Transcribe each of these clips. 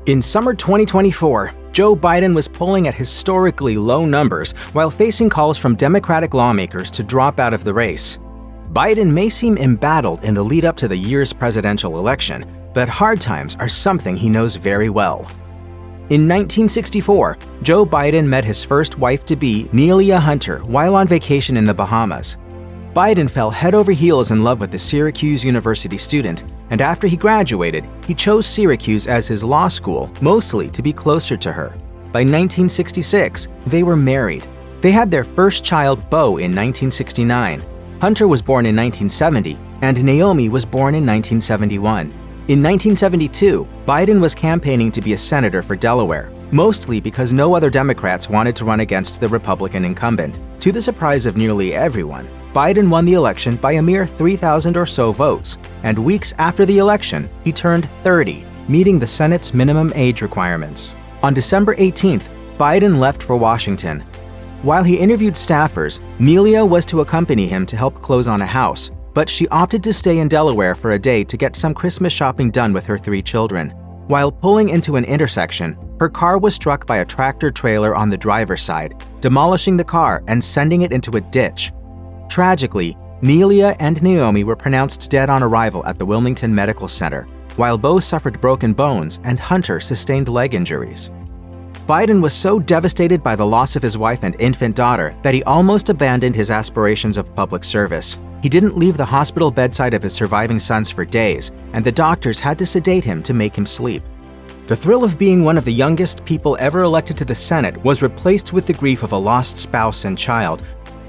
In summer 2024, Joe Biden was polling at historically low numbers while facing calls from Democratic lawmakers to drop out of the race. Biden may seem embattled in the lead-up to the year's presidential election, but hard times are something he knows very well. In 1964, Joe Biden met his first wife-to-be, Nelia Hunter, while on vacation in the Bahamas. Biden fell head over heels in love with the Syracuse University student, and after he graduated, he chose Syracuse as his law school, mostly to be closer to her. By 1966, they were married. They had their first child, Beau, in 1969. Hunter was born in 1970, and Naomi was born in 1971. In 1972, Biden was campaigning to be a senator for Delaware, mostly because no other Democrats wanted to run against the Republican incumbent. To the surprise of nearly everyone, Biden won the election by a mere 3,000 or so votes, and weeks after the election, he turned 30, meeting the Senate's minimum age requirements. On December 18th, Biden left for Washington. While he interviewed staffers, Nelia was to accompany him to help close on a house, but she opted to stay in Delaware for a day to get some Christmas shopping done with her 3 children. While pulling into an intersection, her car was struck by a tractor-trailer on the driver's side, demolishing the car and sending it into a ditch. Tragically, Nelia and Naomi were pronounced dead on arrival at the Wilmington Medical Center, while Beau suffered broken bones and Hunter sustained leg injuries. Biden was so devastated by the loss of his wife and infant daughter that he almost abandoned his aspirations of public service. He didn't leave the hospital bedside of his surviving sons for days, and the doctors had to sedate him to make him sleep. The thrill of being one of the youngest people ever elected to the Senate was replaced with the grief of a lost spouse and child,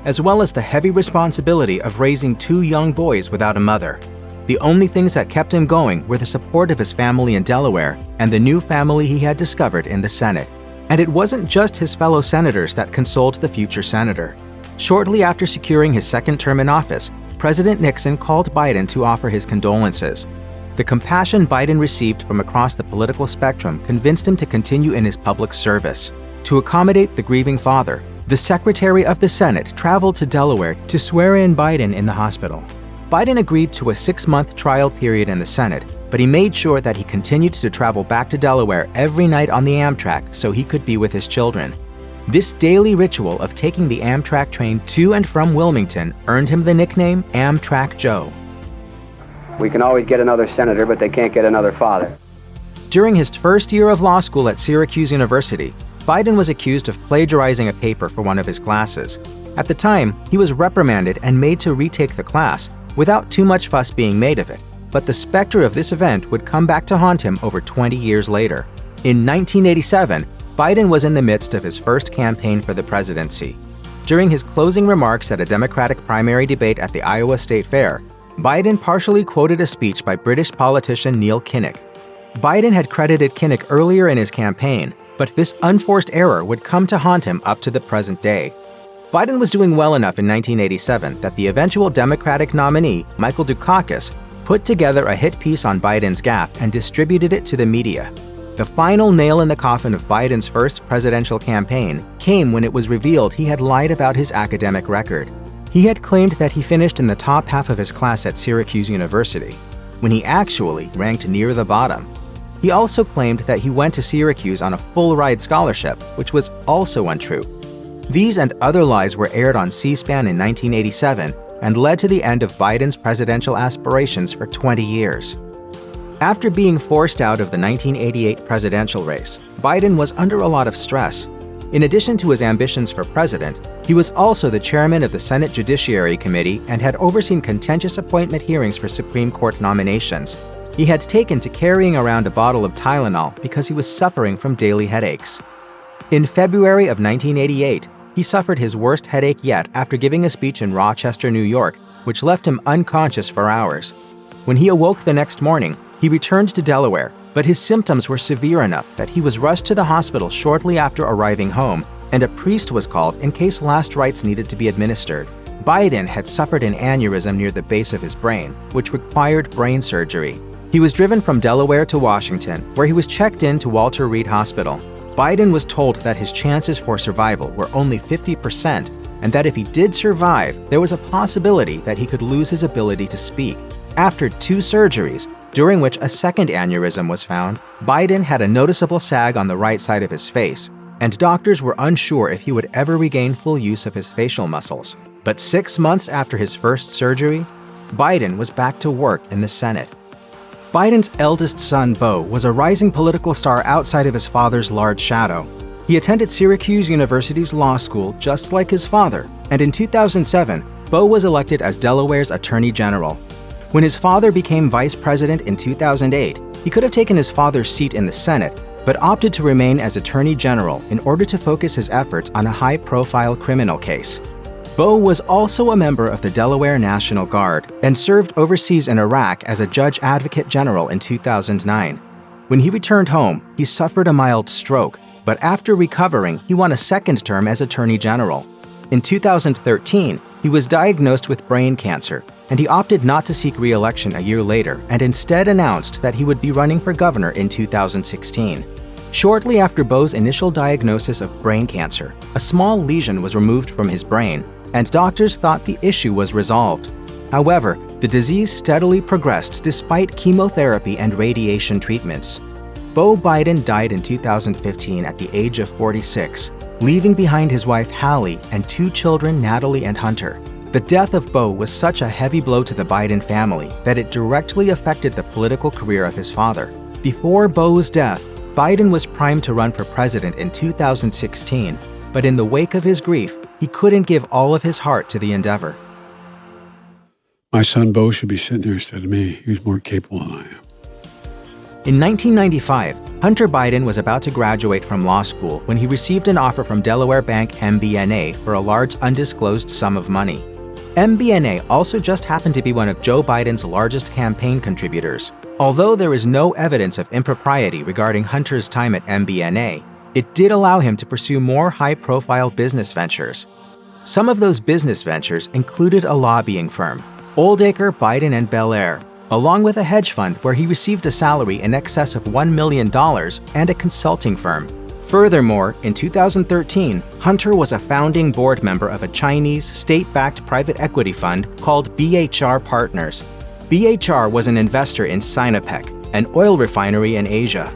as well as the heavy responsibility of raising 2 young boys without a mother. The only things that kept him going were the support of his family in Delaware and the new family he had discovered in the Senate. And it wasn't just his fellow senators that consoled the future senator. Shortly after securing his second term in office, President Nixon called Biden to offer his condolences. The compassion Biden received from across the political spectrum convinced him to continue in his public service. To accommodate the grieving father, the Secretary of the Senate traveled to Delaware to swear in Biden in the hospital. Biden agreed to a 6-month trial period in the Senate, but he made sure that he continued to travel back to Delaware every night on the Amtrack so he could be with his children. This daily ritual of taking the Amtrack train to and from Wilmington earned him the nickname Amtrack Joe. We can always get another senator, but they can't get another father. During his first year of law school at Syracuse University, Biden was accused of plagiarizing a paper for one of his classes. At the time, he was reprimanded and made to retake the class, without too much fuss being made of it. But the specter of this event would come back to haunt him over 20 years later. In 1987, Biden was in the midst of his first campaign for the presidency. During his closing remarks at a Democratic primary debate at the Iowa State Fair, Biden partially quoted a speech by British politician Neil Kinnock. Biden had credited Kinnock earlier in his campaign, but this unforced error would come to haunt him up to the present day. Biden was doing well enough in 1987 that the eventual Democratic nominee, Michael Dukakis, put together a hit piece on Biden's gaffe and distributed it to the media. The final nail in the coffin of Biden's first presidential campaign came when it was revealed he had lied about his academic record. He had claimed that he finished in the top half of his class at Syracuse University, when he actually ranked near the bottom. He also claimed that he went to Syracuse on a full-ride scholarship, which was also untrue. These and other lies were aired on C-SPAN in 1987 and led to the end of Biden's presidential aspirations for 20 years. After being forced out of the 1988 presidential race, Biden was under a lot of stress. In addition to his ambitions for president, he was also the chairman of the Senate Judiciary Committee and had overseen contentious appointment hearings for Supreme Court nominations. He had taken to carrying around a bottle of Tylenol because he was suffering from daily headaches. In February of 1988, he suffered his worst headache yet after giving a speech in Rochester, New York, which left him unconscious for hours. When he awoke the next morning, he returned to Delaware, but his symptoms were severe enough that he was rushed to the hospital shortly after arriving home, and a priest was called in case last rites needed to be administered. Biden had suffered an aneurysm near the base of his brain, which required brain surgery. He was driven from Delaware to Washington, where he was checked in to Walter Reed Hospital. Biden was told that his chances for survival were only 50%, and that if he did survive, there was a possibility that he could lose his ability to speak. After 2 surgeries, during which a second aneurysm was found, Biden had a noticeable sag on the right side of his face, and doctors were unsure if he would ever regain full use of his facial muscles. But 6 months after his first surgery, Biden was back to work in the Senate. Biden's eldest son, Beau, was a rising political star outside of his father's large shadow. He attended Syracuse University's law school just like his father, and in 2007, Beau was elected as Delaware's Attorney General. When his father became vice president in 2008, he could have taken his father's seat in the Senate, but opted to remain as Attorney General in order to focus his efforts on a high-profile criminal case. Beau was also a member of the Delaware National Guard and served overseas in Iraq as a Judge Advocate General in 2009. When he returned home, he suffered a mild stroke, but after recovering, he won a second term as Attorney General. In 2013, he was diagnosed with brain cancer, and he opted not to seek re-election a year later and instead announced that he would be running for governor in 2016. Shortly after Beau's initial diagnosis of brain cancer, a small lesion was removed from his brain, and doctors thought the issue was resolved. However, the disease steadily progressed despite chemotherapy and radiation treatments. Beau Biden died in 2015 at the age of 46, leaving behind his wife Hallie and 2 children, Natalie and Hunter. The death of Beau was such a heavy blow to the Biden family that it directly affected the political career of his father. Before Beau's death, Biden was primed to run for president in 2016, but in the wake of his grief, he couldn't give all of his heart to the endeavor. My son Beau should be sitting there instead of me. He's more capable than I am. In 1995, Hunter Biden was about to graduate from law school when he received an offer from Delaware bank MBNA for a large undisclosed sum of money. MBNA also just happened to be one of Joe Biden's largest campaign contributors. Although there is no evidence of impropriety regarding Hunter's time at MBNA, it did allow him to pursue more high-profile business ventures. Some of those business ventures included a lobbying firm, Oldacre, Biden & Belair, along with a hedge fund where he received a salary in excess of $1 million and a consulting firm. Furthermore, in 2013, Hunter was a founding board member of a Chinese state-backed private equity fund called BHR Partners. BHR was an investor in Sinopec, an oil refinery in Asia.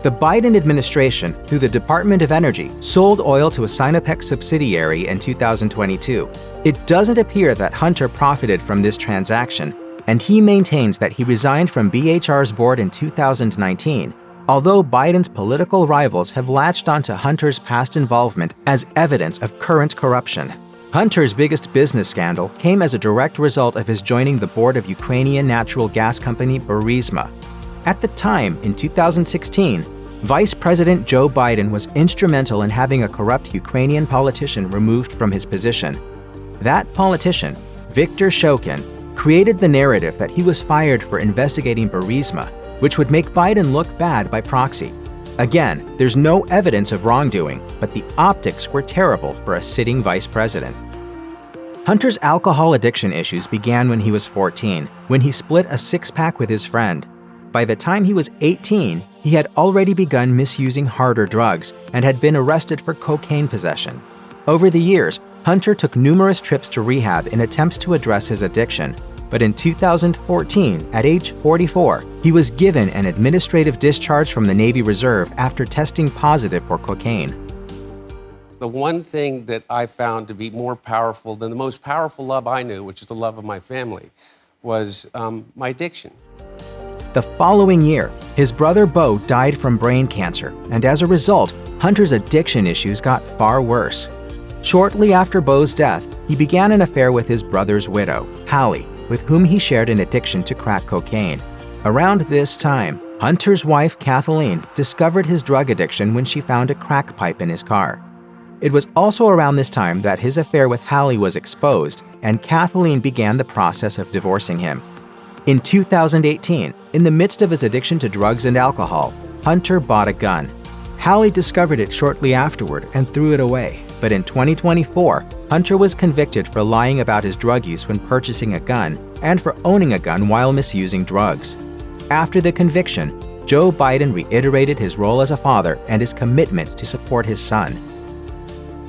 The Biden administration, through the Department of Energy, sold oil to a Sinopec subsidiary in 2022. It doesn't appear that Hunter profited from this transaction, and he maintains that he resigned from BHR's board in 2019, although Biden's political rivals have latched onto Hunter's past involvement as evidence of current corruption. Hunter's biggest business scandal came as a direct result of his joining the board of Ukrainian natural gas company Burisma. At the time, in 2016, Vice President Joe Biden was instrumental in having a corrupt Ukrainian politician removed from his position. That politician, Viktor Shokin, created the narrative that he was fired for investigating Burisma, which would make Biden look bad by proxy. Again, there's no evidence of wrongdoing, but the optics were terrible for a sitting vice president. Hunter's alcohol addiction issues began when he was 14, when he split a six-pack with his friend. By the time he was 18, he had already begun misusing harder drugs and had been arrested for cocaine possession. Over the years, Hunter took numerous trips to rehab in attempts to address his addiction, but in 2014, at age 44, he was given an administrative discharge from the Navy Reserve after testing positive for cocaine. The one thing that I found to be more powerful than the most powerful love I knew, which is the love of my family, was my addiction. The following year, his brother Beau died from brain cancer, and as a result, Hunter's addiction issues got far worse. Shortly after Beau's death, he began an affair with his brother's widow, Hallie, with whom he shared an addiction to crack cocaine. Around this time, Hunter's wife, Kathleen, discovered his drug addiction when she found a crack pipe in his car. It was also around this time that his affair with Hallie was exposed, and Kathleen began the process of divorcing him. In 2018, in the midst of his addiction to drugs and alcohol, Hunter bought a gun. Hallie discovered it shortly afterward and threw it away. But in 2024, Hunter was convicted for lying about his drug use when purchasing a gun and for owning a gun while misusing drugs. After the conviction, Joe Biden reiterated his role as a father and his commitment to support his son.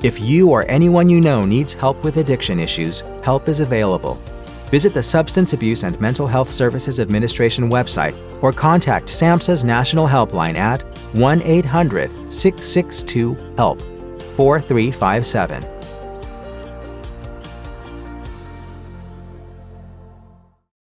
If you or anyone you know needs help with addiction issues, help is available. Visit the Substance Abuse and Mental Health Services Administration website or contact SAMHSA's National Helpline at 1-800-662-HELP 4357.